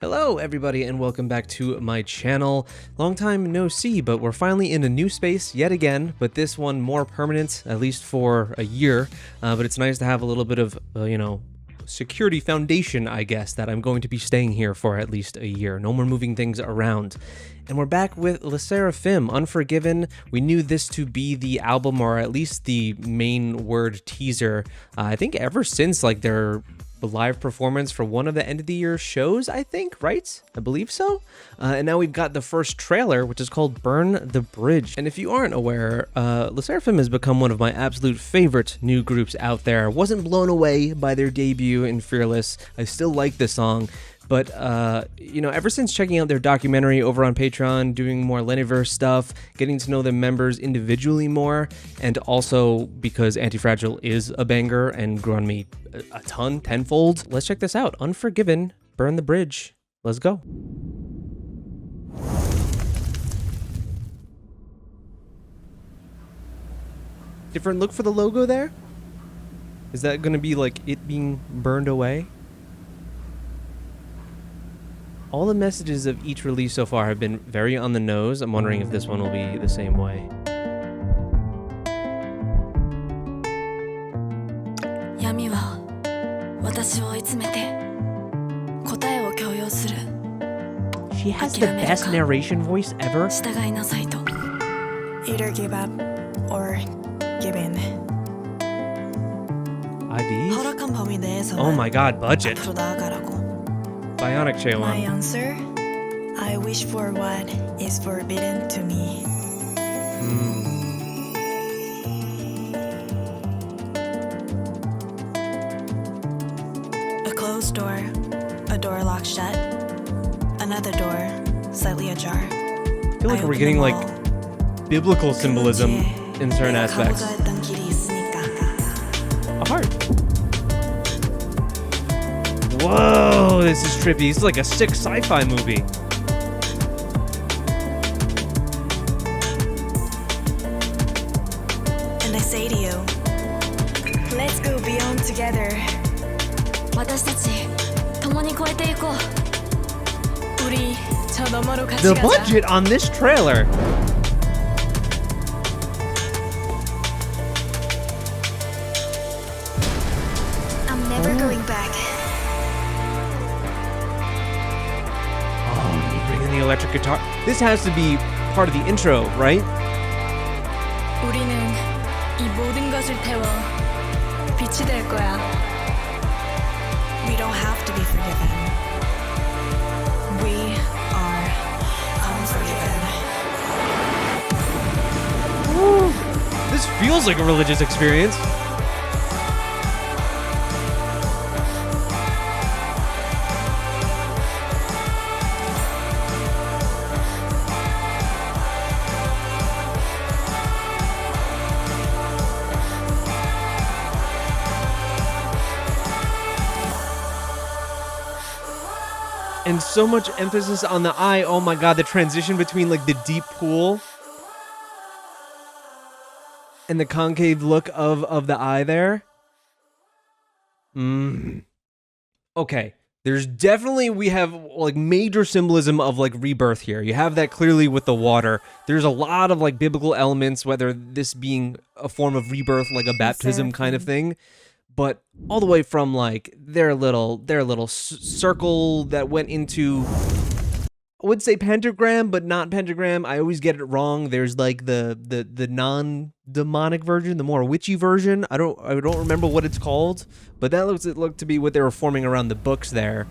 Hello everybody and welcome back to my channel. Long time no see, but we're finally in a new space yet again, but this one more permanent, at least for a year. But it's nice to have a little bit of, security foundation, I guess, that I'm going to be staying here for at least a year. No more moving things around. And we're back with SSERAFIM, Unforgiven. We knew this to be the album, or at least the main word teaser, I think ever since like their live performance for one of the end of the year shows, I think, right? I believe so. And now we've got the first trailer, which is called Burn the Bridge. And if you aren't aware, SSERAFIM has become one of my absolute favorite new groups out there. Wasn't blown away by their debut in Fearless. I still like this song. But, ever since checking out their documentary over on Patreon, doing more LENIVERSE stuff, getting to know the members individually more, and also because Anti-Fragile is a banger and grew on me a ton, tenfold, let's check this out. Unforgiven, Burn the Bridge. Let's go. Different look for the logo there? Is that going to be like it being burned away? All the messages of each release so far have been very on the nose. I'm wondering if this one will be the same way. She has the best narration voice ever. Either give up or give in. IVs? Oh my god, budget. Bionic Chewan. My answer? I wish for what is forbidden to me. A closed door, a door locked shut, another door slightly ajar. I feel like we're getting like biblical symbolism in certain aspects. A heart. Whoa, this is trippy. This is like a sick sci-fi movie. And I say to you, let's go beyond together. The budget on this trailer. I'm never going back. The electric guitar. This has to be part of the intro, right? 우리는 이 모든 것을 태워 빛이 될 거야. We don't have to be forgiven. We are unforgiven. Woo. This feels like a religious experience. And so much emphasis on the eye. Oh my god, the transition between like the deep pool and the concave look of the eye there. Okay. There's definitely, we have like major symbolism of like rebirth here. You have that clearly with the water. There's a lot of like biblical elements, whether this being a form of rebirth, like a baptism kind of thing. But all the way from like their little circle that went into, I would say pentagram, but not pentagram. I always get it wrong. There's like the non-demonic version, the more witchy version. I don't remember what it's called, but that looked to be what they were forming around the books there.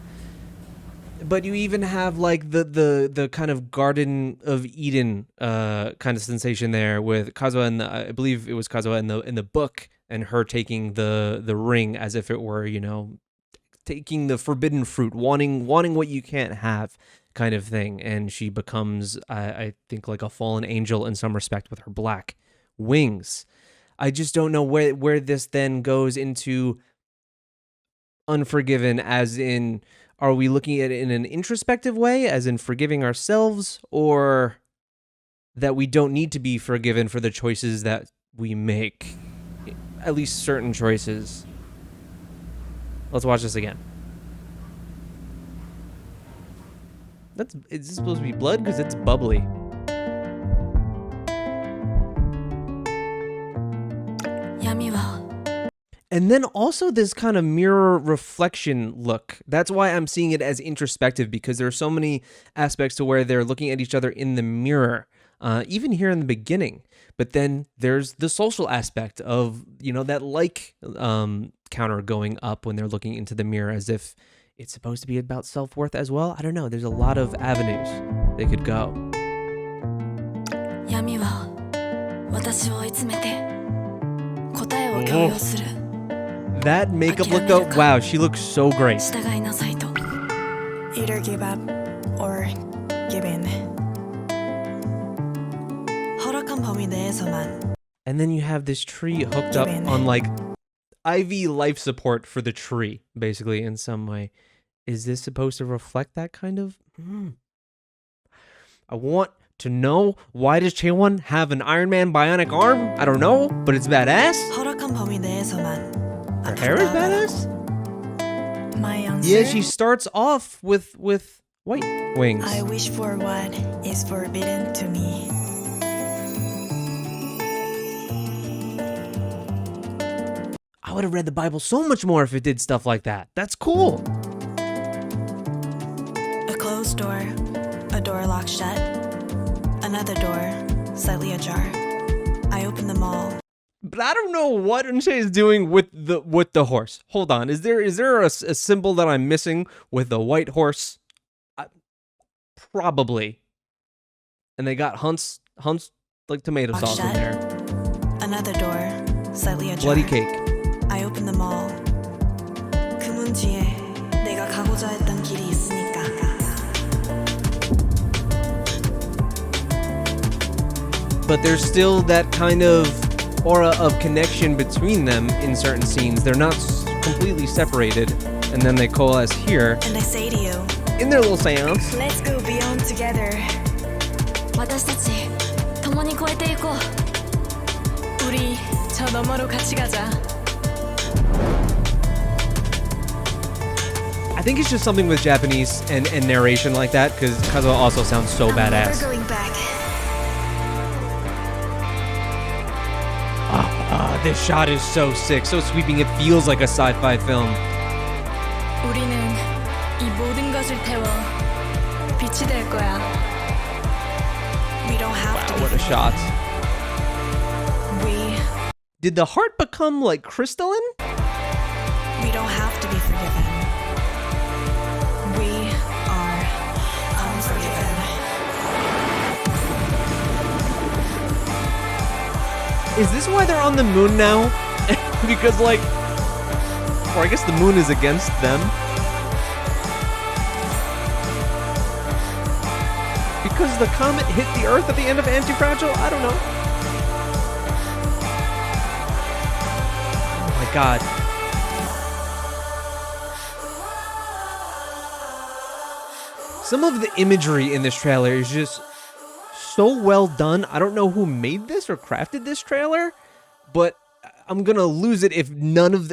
But you even have like the kind of Garden of Eden kind of sensation there with Kazuha, and I believe it was Kazuha in the book, and her taking the ring as if it were, taking the forbidden fruit, wanting what you can't have kind of thing. And she becomes, I think, like a fallen angel in some respect with her black wings. I just don't know where this then goes into Unforgiven, as in, are we looking at it in an introspective way, as in forgiving ourselves, or that we don't need to be forgiven for the choices that we make? At least certain choices. Let's watch this again. is this supposed to be blood? Because it's bubbly. And then also this kind of mirror reflection look. That's why I'm seeing it as introspective, because there are so many aspects to where they're looking at each other in the mirror, even here in the beginning. But then there's the social aspect of, that counter going up when they're looking into the mirror, as if it's supposed to be about self-worth as well. I don't know. There's a lot of avenues they could go. That makeup look though, wow, she looks so great. Either give up or give in. And then you have this tree hooked up on like IV life support for the tree, basically, in some way. Is this supposed to reflect that kind of? I want to know, why does Chaewon have an Iron Man bionic arm? I don't know, but it's badass. Her hair is badass? My answer? Yeah, she starts off with white wings. I wish for what is forbidden to me. I would have read the Bible so much more if it did stuff like that. That's cool. A closed door, a door locked shut, another door slightly ajar. I open them all. But I don't know what Eunchae is doing with the horse. Hold on, is there a symbol that I'm missing with the white horse? Probably. And they got hunts like tomato sauce in there. Another door slightly ajar. Bloody cake. I open them all. 그 문 뒤에 내가 가고자 했던 길이 있으니까. But there's still that kind of aura of connection between them in certain scenes. They're not completely separated, and then they coalesce here. And I say to you, in their little seance. Let's go beyond together. 私たち共に越えていこう. 우리 저 너머로 같이 가자. I think it's just something with Japanese and narration like that, because Kazuha also sounds so badass. Never going back. This shot is so sick, so sweeping. It feels like a sci-fi film. 우리는 이 모든 것을 태워 빛이 될 거야. We don't have to. Wow, what a shot. We. Did the heart become like crystalline? We don't have to be forgiven. We are unforgiven. Is this why they're on the moon now? Because like, or I guess the moon is against them. Because the comet hit the Earth at the end of Anti-Fragile? I don't know. Oh my god. Some of the imagery in this trailer is just so well done. I don't know who made this or crafted this trailer, but I'm gonna lose it if none of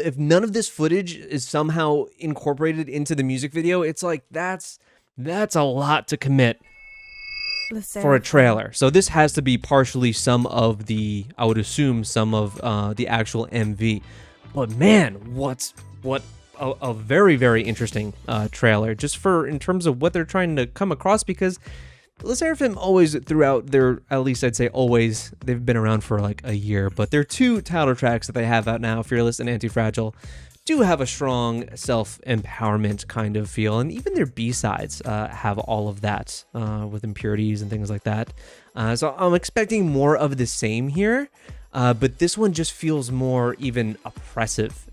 this footage is somehow incorporated into the music video. It's like that's a lot to commit for a trailer. So this has to be partially some of the, I would assume, some of the actual MV. But man, what a very, very interesting trailer, just for in terms of what they're trying to come across, because SSERAFIM always, throughout their, at least I'd say always, they've been around for like a year, but their two title tracks that they have out now, Fearless and Anti-Fragile, do have a strong self-empowerment kind of feel, and even their B-sides have all of that with Impurities and things like that. So I'm expecting more of the same here. But this one just feels more even oppressive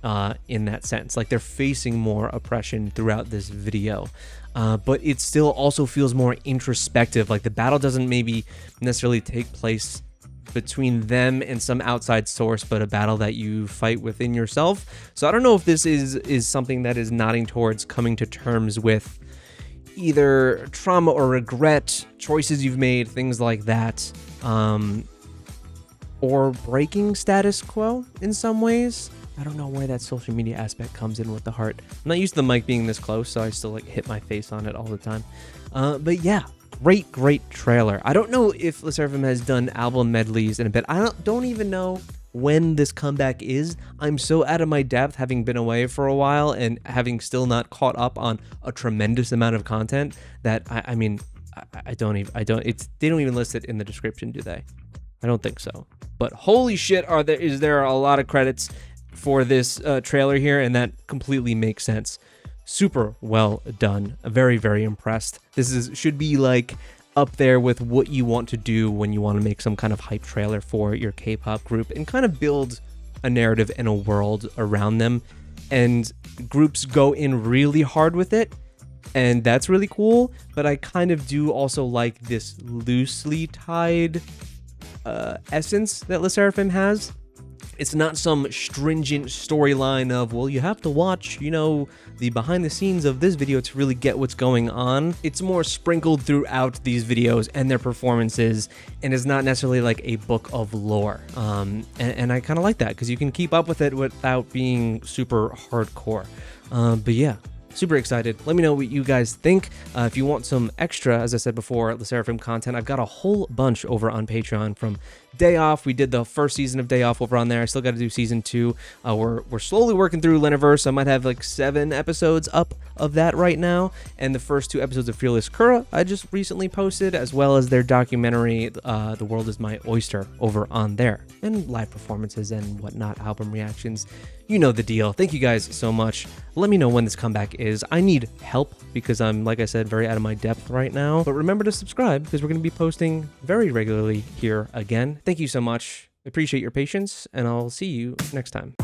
in that sense. Like they're facing more oppression throughout this video. But it still also feels more introspective. Like the battle doesn't maybe necessarily take place between them and some outside source, but a battle that you fight within yourself. So I don't know if this is something that is nodding towards coming to terms with either trauma or regret, choices you've made, things like that. Or breaking status quo in some ways. I don't know where that social media aspect comes in with the heart. I'm not used to the mic being this close, so I still like hit my face on it all the time. But yeah, great trailer. I don't know if LE SSERAFIM has done album medleys in a bit. I don't even know when this comeback is. I'm so out of my depth, having been away for a while and having still not caught up on a tremendous amount of content, that they don't even list it in the description, do they? I don't think so. But holy shit, is there a lot of credits for this trailer here, and that completely makes sense. Super well done. Very impressed. This should be like up there with what you want to do when you want to make some kind of hype trailer for your K-pop group and kind of build a narrative and a world around them. And groups go in really hard with it, and that's really cool. But I kind of do also like this loosely tied essence that LE SSERAFIM has. It's not some stringent storyline of, well, you have to watch, the behind the scenes of this video to really get what's going on. It's more sprinkled throughout these videos and their performances, and it's not necessarily like a book of lore. And I kind of like that, because you can keep up with it without being super hardcore. But yeah, super excited. Let me know what you guys think. If you want some extra, as I said before, LE SSERAFIM content, I've got a whole bunch over on Patreon. From Day Off, we did the first season of Day Off over on there. I still got to do season 2. We're slowly working through LENIVERSE. I might have like 7 episodes up of that right now, and the first 2 episodes of Fearless Kura I just recently posted, as well as their documentary The World Is My Oyster over on there, and live performances and whatnot, album reactions. You know the deal. Thank you guys so much. Let me know when this comeback is. I need help because I'm, like I said, very out of my depth right now. But remember to subscribe, because we're going to be posting very regularly here again. Thank you so much. I appreciate your patience, and I'll see you next time.